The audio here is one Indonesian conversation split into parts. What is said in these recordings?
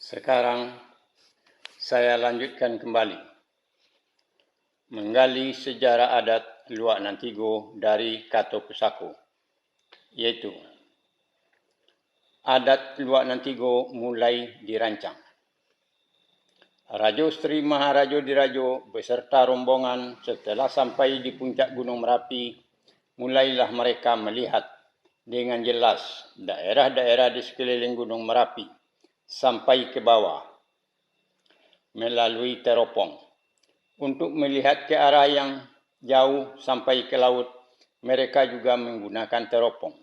Sekarang saya lanjutkan kembali menggali sejarah adat Luak Nantigo dari Kato Pusako, yaitu adat Luak Nantigo mulai dirancang. Rajo Sri Maharajo Dirajo beserta rombongan setelah sampai di puncak Gunung Merapi, mulailah mereka melihat dengan jelas daerah-daerah di sekeliling Gunung Merapi sampai ke bawah melalui teropong. Untuk melihat ke arah yang jauh sampai ke laut, mereka juga menggunakan teropong.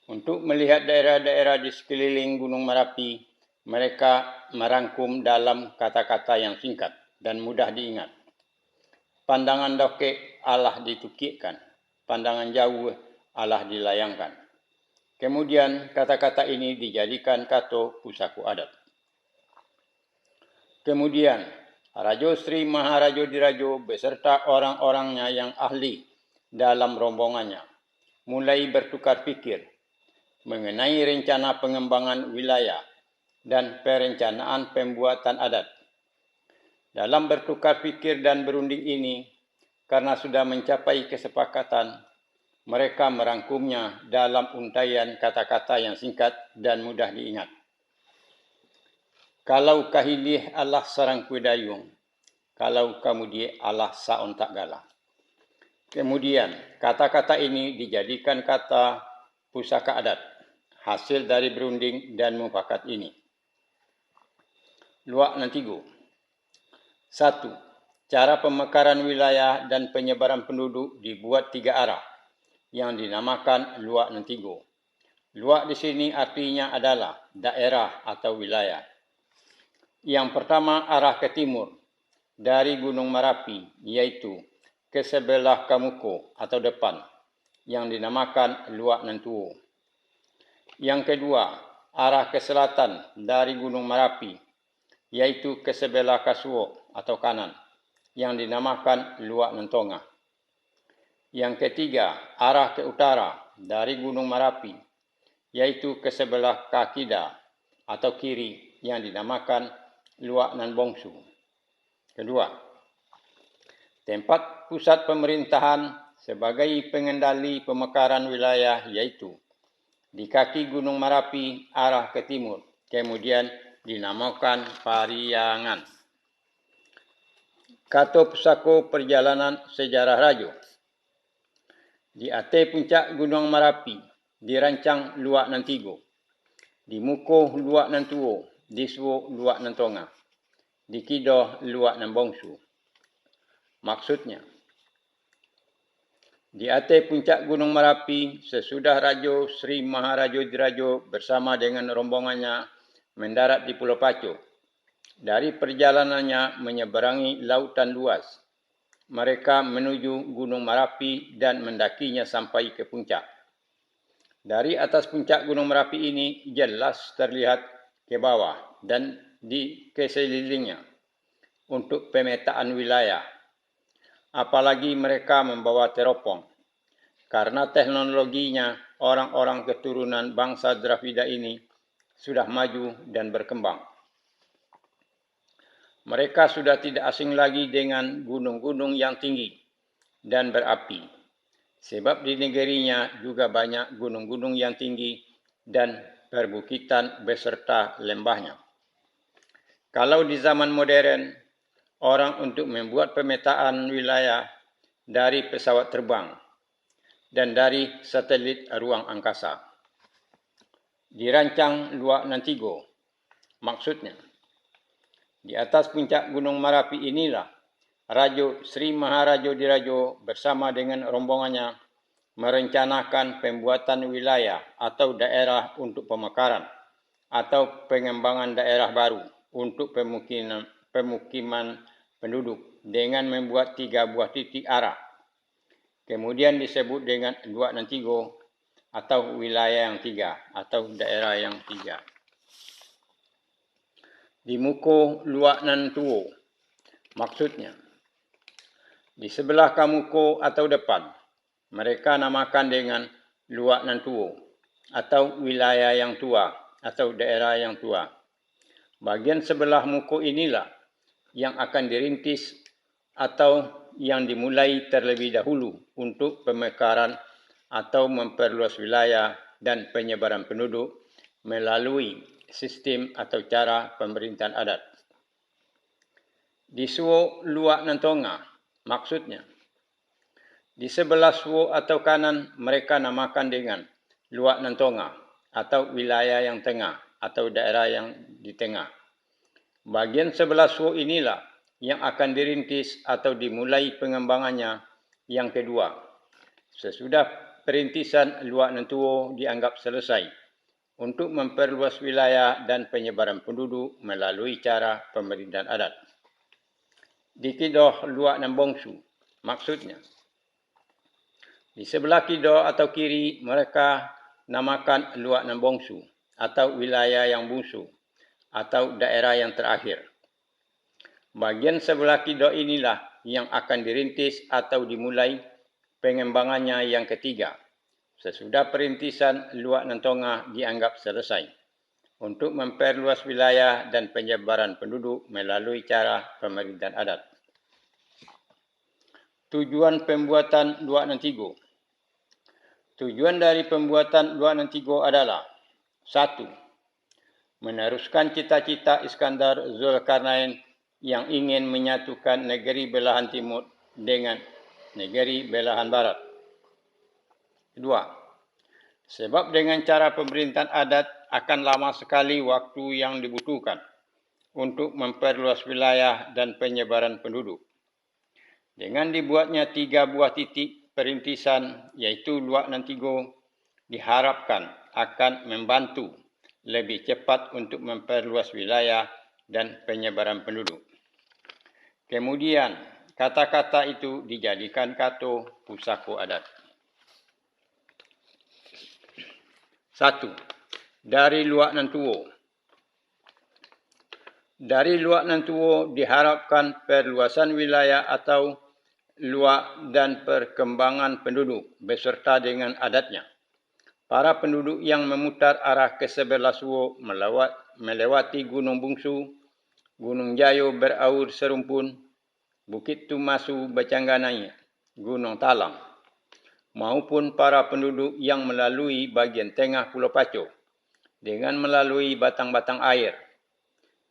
Untuk melihat daerah-daerah di sekeliling Gunung Merapi, mereka merangkum dalam kata-kata yang singkat dan mudah diingat. Pandangan dokek alah ditukikkan, pandangan jauh alah dilayangkan. Kemudian kata-kata ini dijadikan Kato Pusako adat. Kemudian Rajo Sri Maharajo Dirajo beserta orang-orangnya yang ahli dalam rombongannya mulai bertukar pikir mengenai rencana pengembangan wilayah dan perencanaan pembuatan adat. Dalam bertukar pikir dan berunding ini, karena sudah mencapai kesepakatan, mereka merangkumnya dalam untaian kata-kata yang singkat dan mudah diingat. Kalau kahilih Allah sarang kudayung, kalau kemudian Allah saon tak galah. Kemudian kata-kata ini dijadikan kata pusaka adat, hasil dari berunding dan mufakat ini. Luak Nantigo. 1. Cara pemekaran wilayah dan penyebaran penduduk dibuat 3 arah yang dinamakan Luak Nantigo. Luak di sini artinya adalah daerah atau wilayah. Yang pertama arah ke timur dari Gunung Merapi, yaitu ke sebelah Kamuko atau depan yang dinamakan Luak Nantuo. Yang kedua arah ke selatan dari Gunung Merapi, yaitu ke sebelah Kasuo atau kanan yang dinamakan Luak Nantonga. Yang ketiga arah ke utara dari Gunung Merapi, yaitu ke sebelah Kakida atau kiri yang dinamakan Luak Nanbongsu. Kedua, tempat pusat pemerintahan sebagai pengendali pemekaran wilayah yaitu di kaki Gunung Merapi arah ke timur, kemudian dinamakan Pariangan. Kato Pusako perjalanan sejarah Rajo. Di atas puncak Gunung Merapi dirancang Luak Nantigo. Di Muko Luak Nantuo, di Suo Luak Nantonga. Di Kido Luak Nanbongsu. Maksudnya, di atas puncak Gunung Merapi sesudah Rajo Sri Maharajo Dirajo bersama dengan rombongannya mendarat di Pulau Pacu. Dari perjalanannya menyeberangi lautan luas, mereka menuju Gunung Merapi dan mendakinya sampai ke puncak. Dari atas puncak Gunung Merapi ini jelas terlihat ke bawah dan di keselilingnya untuk pemetaan wilayah. Apalagi mereka membawa teropong. Karena teknologinya orang-orang keturunan bangsa Dravida ini sudah maju dan berkembang. Mereka sudah tidak asing lagi dengan gunung-gunung yang tinggi dan berapi. Sebab di negerinya juga banyak gunung-gunung yang tinggi dan perbukitan beserta lembahnya. Kalau di zaman modern, orang untuk membuat pemetaan wilayah dari pesawat terbang dan dari satelit ruang angkasa. Dirancang Luak Nantigo. Maksudnya, di atas puncak Gunung Merapi inilah Rajo Sri Maharajo Dirajo bersama dengan rombongannya merencanakan pembuatan wilayah atau daerah untuk pemekaran atau pengembangan daerah baru untuk pemukiman penduduk dengan membuat 3 buah titik arah. Kemudian disebut dengan Luak Nantigo atau wilayah yang 3 atau daerah yang 3. Di Muko Luak Nantuo. Maksudnya, di sebelah Kamuko atau depan, mereka namakan dengan Luak Nantuo atau wilayah yang tua atau daerah yang tua. Bagian sebelah muka inilah yang akan dirintis atau yang dimulai terlebih dahulu untuk pemekaran atau memperluas wilayah dan penyebaran penduduk melalui sistem atau cara pemerintahan adat. Di suo luak Nantonga, maksudnya, di sebelah suo atau kanan mereka namakan dengan luak Nantonga atau wilayah yang tengah atau daerah yang di tengah. Bagian sebelah suo inilah yang akan dirintis atau dimulai pengembangannya yang kedua. Sesudah perintisan luak Nantuo dianggap selesai untuk memperluas wilayah dan penyebaran penduduk melalui cara pemerintahan adat. Di kidoh luak Nambongsu, maksudnya, di sebelah kidoh atau kiri mereka namakan luak Nambongsu atau wilayah yang bungsu atau daerah yang terakhir. Bagian sebelah kidoh inilah yang akan dirintis atau dimulai pengembangannya yang ketiga. Sesudah perintisan luak Nantonga dianggap selesai untuk memperluas wilayah dan penyebaran penduduk melalui cara pemerintahan adat. Tujuan pembuatan luak Nantigo. Tujuan dari pembuatan luak Nantigo adalah 1. Meneruskan cita-cita Iskandar Zulkarnain yang ingin menyatukan negeri belahan timur dengan negeri belahan barat. 2. Sebab dengan cara pemerintahan adat akan lama sekali waktu yang dibutuhkan untuk memperluas wilayah dan penyebaran penduduk. Dengan dibuatnya 3 buah titik perintisan, yaitu luak Nantigo, diharapkan akan membantu lebih cepat untuk memperluas wilayah dan penyebaran penduduk. Kemudian, kata-kata itu dijadikan kato pusako adat. 1. Dari luak Nantuo. Dari luak Nantuo diharapkan perluasan wilayah atau luak dan perkembangan penduduk beserta dengan adatnya. Para penduduk yang memutar arah ke sebelah suo melewati Gunung Bungsu, Gunung Jayo beraur serumpun, Bukit Tumasu Bacangganai, Gunung Talang, maupun para penduduk yang melalui bagian tengah Pulau Paco dengan melalui batang-batang air,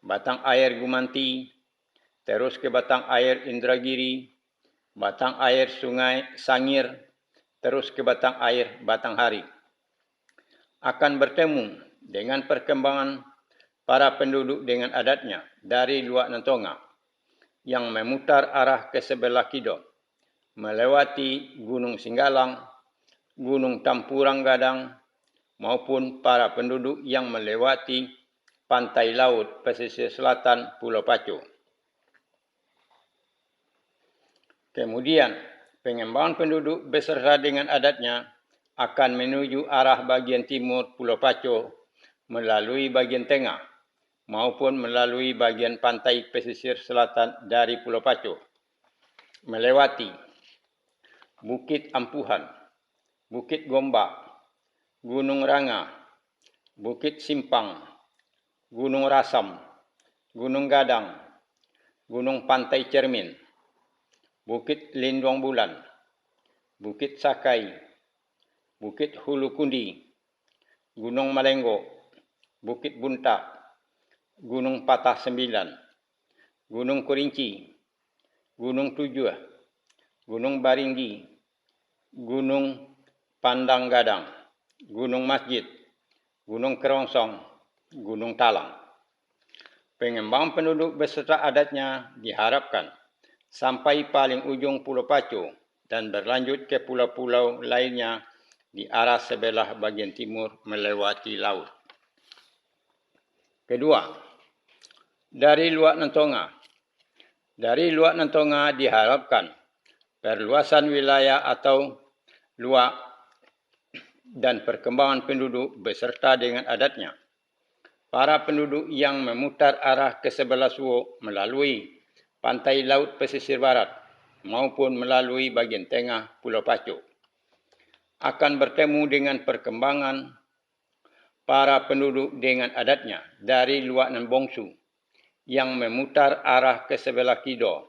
batang air Gumanti, terus ke batang air Indragiri, batang air Sungai Sangir, terus ke batang air Batanghari, akan bertemu dengan perkembangan para penduduk dengan adatnya dari luak Nantonga yang memutar arah ke sebelah kidoh, melewati Gunung Singgalang, Gunung Tampurang Gadang, maupun para penduduk yang melewati pantai laut pesisir selatan Pulau Paco. Kemudian, pengembangan penduduk beserta dengan adatnya akan menuju arah bagian timur Pulau Paco melalui bagian tengah maupun melalui bagian pantai pesisir selatan dari Pulau Paco, melewati Bukit Ampuhan, Bukit Gombak, Gunung Ranga, Bukit Simpang, Gunung Rasam, Gunung Gadang, Gunung Pantai Cermin, Bukit Linduang Bulan, Bukit Sakai, Bukit Hulu Kundi, Gunung Malenggo, Bukit Buntak, Gunung Patah Sembilan, Gunung Kurinci, Gunung Tujuh, Gunung Baringgi, Gunung Pandang Gadang, Gunung Masjid, Gunung Kerongsong, Gunung Talang. Pengembangan penduduk beserta adatnya diharapkan sampai paling ujung Pulau Paco dan berlanjut ke pulau-pulau lainnya di arah sebelah bagian timur melewati laut. Kedua, dari luak Nantonga. Dari luak Nantonga diharapkan perluasan wilayah atau luak dan perkembangan penduduk beserta dengan adatnya. Para penduduk yang memutar arah ke sebelah suo melalui pantai laut pesisir barat maupun melalui bagian tengah Pulau Paco akan bertemu dengan perkembangan para penduduk dengan adatnya dari Luak Nan Bongsu yang memutar arah ke sebelah kidul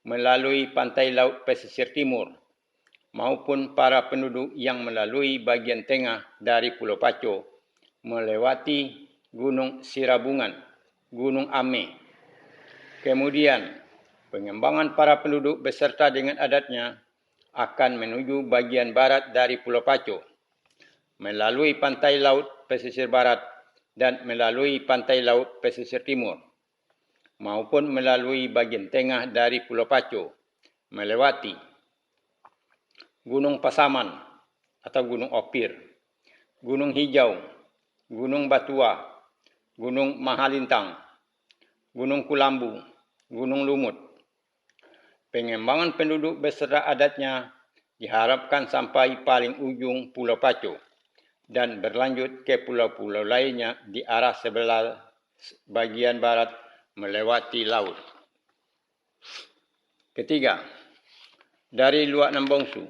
melalui pantai laut pesisir timur maupun para penduduk yang melalui bagian tengah dari Pulau Paco melewati Gunung Sirabungan, Gunung Ame. Kemudian, pengembangan para penduduk beserta dengan adatnya akan menuju bagian barat dari Pulau Paco melalui pantai laut pesisir barat dan melalui pantai laut pesisir timur maupun melalui bagian tengah dari Pulau Paco melewati Gunung Pasaman atau Gunung Opir, Gunung Hijau, Gunung Batua, Gunung Mahalintang, Gunung Kulambu, Gunung Lumut. Pengembangan penduduk beserta adatnya diharapkan sampai paling ujung Pulau Paco dan berlanjut ke pulau-pulau lainnya di arah sebelah bagian barat melewati laut. Ketiga, dari Luak Nan Bongsu.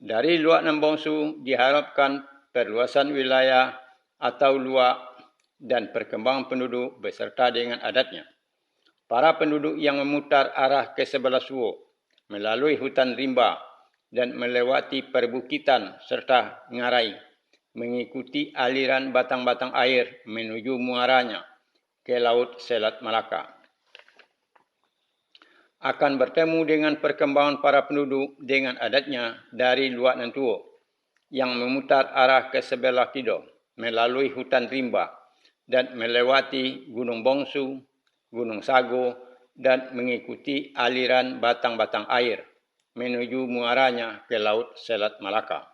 Dari Luak Nan Bongsu diharapkan perluasan wilayah atau luak dan perkembangan penduduk beserta dengan adatnya. Para penduduk yang memutar arah ke sebelah Suo melalui hutan rimba dan melewati perbukitan serta ngarai mengikuti aliran batang-batang air menuju muaranya ke Laut Selat Malaka. Akan bertemu dengan perkembangan para penduduk dengan adatnya dari Luak Nan Tuo yang memutar arah ke sebelah kidul melalui hutan rimba dan melewati Gunung Bongsu, Gunung Sago dan mengikuti aliran batang-batang air menuju muaranya ke Laut Selat Malaka.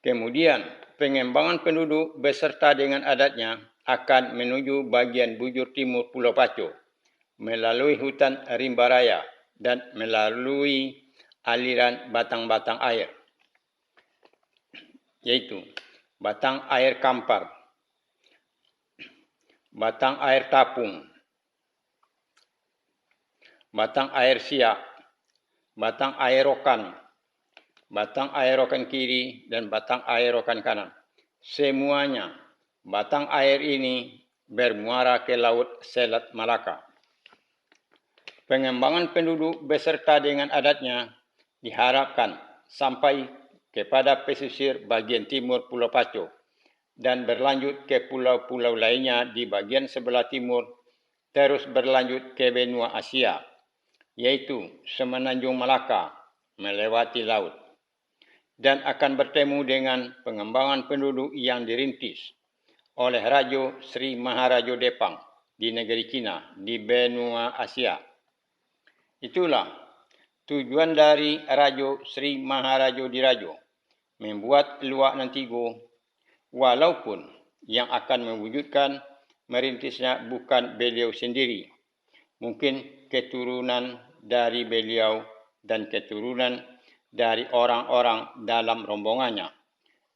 Kemudian, pengembangan penduduk beserta dengan adatnya akan menuju bagian bujur timur Pulau Paco melalui hutan rimba raya dan melalui aliran batang-batang air, yaitu batang air Kampar, batang air Tapung, batang air Siak, batang air Rokan, batang air Rokan kiri, dan batang air Rokan kanan. Semuanya batang air ini bermuara ke Laut Selat Malaka. Pengembangan penduduk beserta dengan adatnya diharapkan sampai kepada pesisir bagian timur Pulau Paco dan berlanjut ke pulau-pulau lainnya di bagian sebelah timur, terus berlanjut ke benua Asia, yaitu Semenanjung Malaka melewati laut, dan akan bertemu dengan pengembangan penduduk yang dirintis oleh Raja Sri Maharaja Depang di negeri Cina di benua Asia. Itulah tujuan dari Raja Sri Maharaja Diraja membuat Luak Nan Tigo, walaupun yang akan mewujudkan merintisnya bukan beliau sendiri, mungkin keturunan dari beliau dan keturunan dari orang-orang dalam rombongannya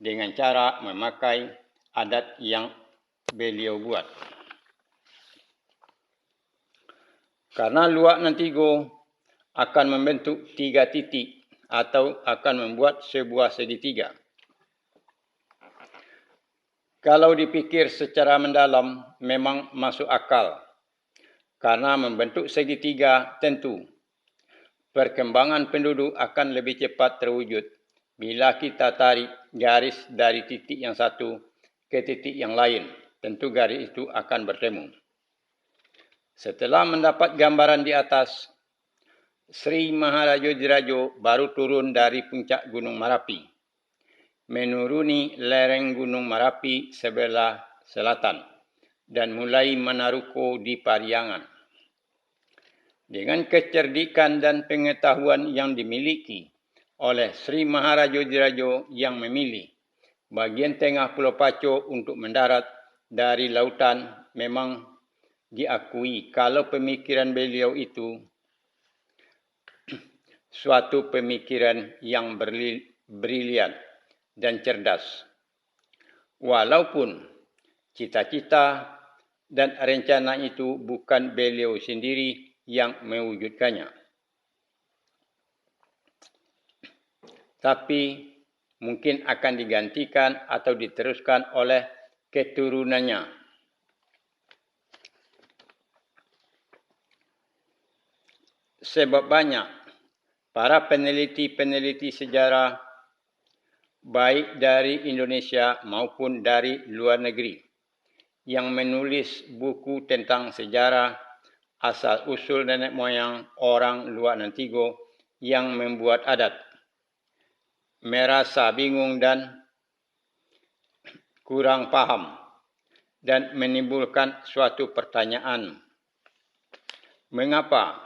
dengan cara memakai adat yang beliau buat. Karena Luak Nan Tigo akan membentuk 3 titik atau akan membuat sebuah segitiga. Kalau dipikir secara mendalam memang masuk akal, karena membentuk segitiga tentu perkembangan penduduk akan lebih cepat terwujud bila kita tarik garis dari titik yang satu ke titik yang lain. Tentu garis itu akan bertemu. Setelah mendapat gambaran di atas, Sri Maharaja Diraja baru turun dari puncak Gunung Merapi, menuruni lereng Gunung Merapi sebelah selatan dan mulai menaruhku di Pariangan. Dengan kecerdikan dan pengetahuan yang dimiliki oleh Sri Maharaja Diraja yang memilih bagian tengah Pulau Paco untuk mendarat dari lautan, memang diakui kalau pemikiran beliau itu suatu pemikiran yang brilian dan cerdas. Walaupun cita-cita dan rencana itu bukan beliau sendiri yang mewujudkannya, tapi mungkin akan digantikan atau diteruskan oleh keturunannya. Sebab banyak para peneliti-peneliti sejarah baik dari Indonesia maupun dari luar negeri yang menulis buku tentang sejarah asal-usul nenek moyang orang luar Nantigo yang membuat adat, merasa bingung dan kurang paham dan menimbulkan suatu pertanyaan. Mengapa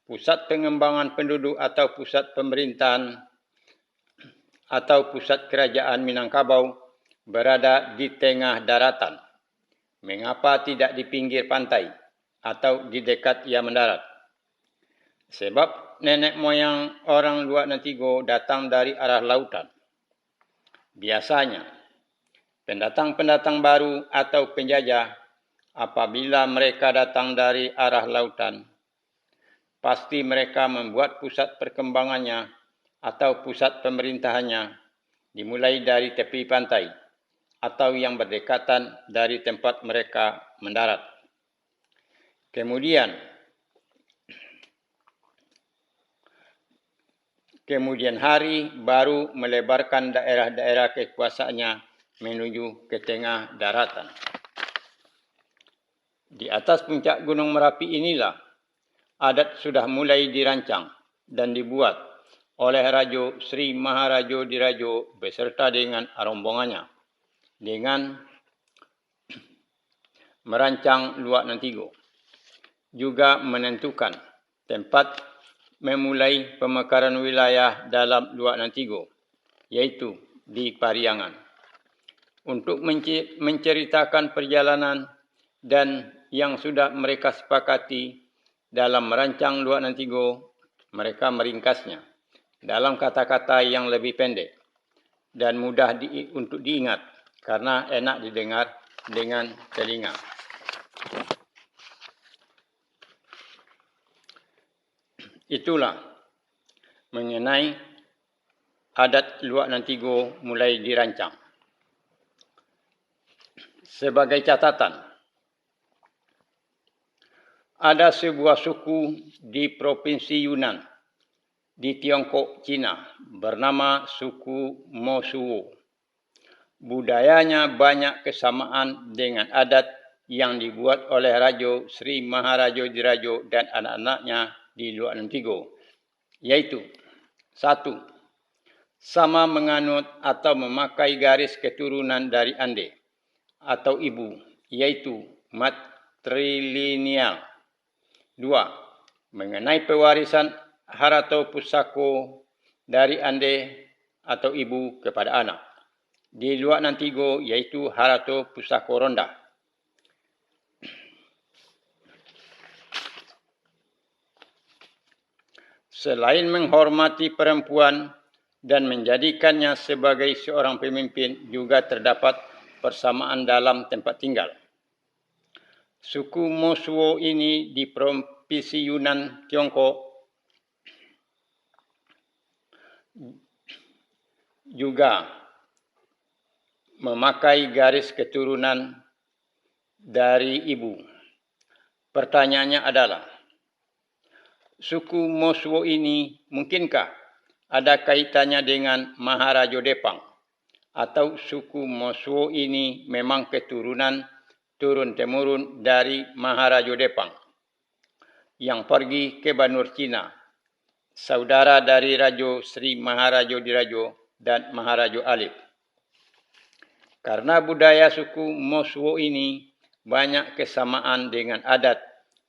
pusat pengembangan penduduk atau pusat pemerintahan atau pusat kerajaan Minangkabau berada di tengah daratan? Mengapa tidak di pinggir pantai atau di dekat ia mendarat? Sebab nenek moyang orang luar Nantigo datang dari arah lautan. Biasanya, pendatang-pendatang baru atau penjajah apabila mereka datang dari arah lautan, pasti mereka membuat pusat perkembangannya atau pusat pemerintahannya dimulai dari tepi pantai atau yang berdekatan dari tempat mereka mendarat. Kemudian hari baru melebarkan daerah-daerah kekuasaannya menuju ke tengah daratan. Di atas puncak Gunung Merapi inilah adat sudah mulai dirancang dan dibuat oleh Rajo Sri Maharajo Dirajo beserta dengan rombongannya dengan merancang Luak Nantigo. Juga menentukan tempat memulai pemekaran wilayah dalam Luak Nantigo, yaitu di Pariangan. Untuk menceritakan perjalanan dan yang sudah mereka sepakati dalam merancang Luak Nantigo, mereka meringkasnya dalam kata-kata yang lebih pendek dan mudah untuk diingat karena enak didengar dengan telinga. Itulah mengenai adat Luak Nantigo mulai dirancang. Sebagai catatan, ada sebuah suku di Provinsi Yunnan di Tiongkok, Cina bernama suku Mosuo. Budayanya banyak kesamaan dengan adat yang dibuat oleh Rajo Sri Maharajo Dirajo dan anak-anaknya di Luak Nantigo, yaitu 1. Sama menganut atau memakai garis keturunan dari ande atau ibu, yaitu matrilineal. 2. Mengenai pewarisan harato pusako dari ande atau ibu kepada anak. Di Luak Nantigo yaitu harato pusako ronda. Selain menghormati perempuan dan menjadikannya sebagai seorang pemimpin, juga terdapat persamaan dalam tempat tinggal. Suku Mosuo ini di Provinsi Yunnan, Tiongkok, juga memakai garis keturunan dari ibu. Pertanyaannya adalah, suku Mosuo ini mungkinkah ada kaitannya dengan Maharajo Depang? Atau suku Mosuo ini memang keturunan turun-temurun dari Maharajo Depang yang pergi ke Banur Cina, saudara dari Rajo Sri Maharajo Dirajo dan Maharajo Alif. Karena budaya suku Mosuo ini banyak kesamaan dengan adat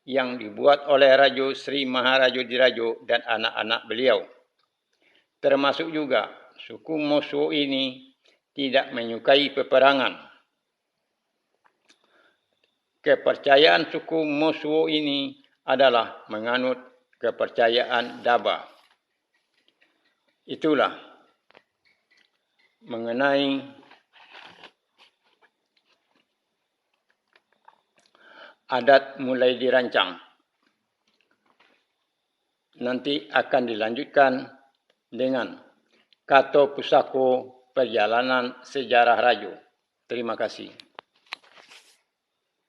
yang dibuat oleh Rajo Sri Maharajo Dirajo dan anak-anak beliau. Termasuk juga suku Mosuo ini tidak menyukai peperangan. Kepercayaan suku Mosuo ini adalah menganut kepercayaan Daba. Itulah mengenai adat mulai dirancang. Nanti akan dilanjutkan dengan Kato Pusako perjalanan sejarah Rajo. Terima kasih.